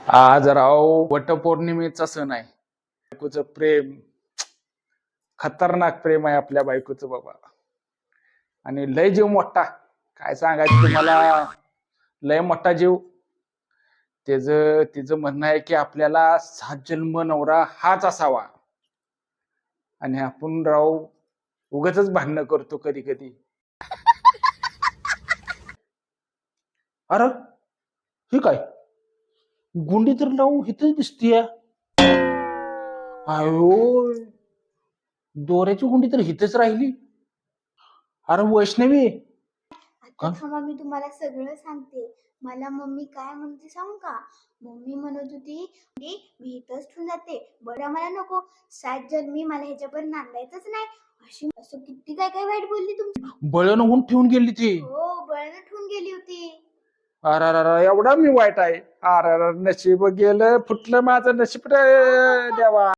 आज राव वटपौर्णिमेचा सण आहे. बायकोचं प्रेम, खतरनाक प्रेम आहे आपल्या बायकोचं बाबा. आणि लय जीव मोठा. काय सांगायचं तुम्हाला, लय मोठा जीव. तिचं म्हणणं आहे की आपल्याला 7 जन्म नवरा हाच असावा. आणि आपण राव उगाचच भांडणं करतो कधी कधी. अरे हे काय, गुंडी तर लावू इथंच दिसतीये. अयो, दोऱ्याची गुंडी तर इथंच राहिली. अरे वैष्णवी, आता थांबा, मी तुम्हाला सगळं सांगते. मला मम्मी काय म्हणते सांगू का? मम्मी म्हणत होती मी इथंच ठेवून जाते, बरं मला नको, 7 जन्मी मला ह्याच्यापर्यंत नांदायचंच नाही, अशी असं किती काय काय वाईट बोलली तुमची. बळण होऊन ठेवून गेली ती. हो, बळनं ठेवून गेली होती. अरे एवढा मी वाईट आहे. अरे नशीब गेलं, फुटलं माझं नशीब रे देवा.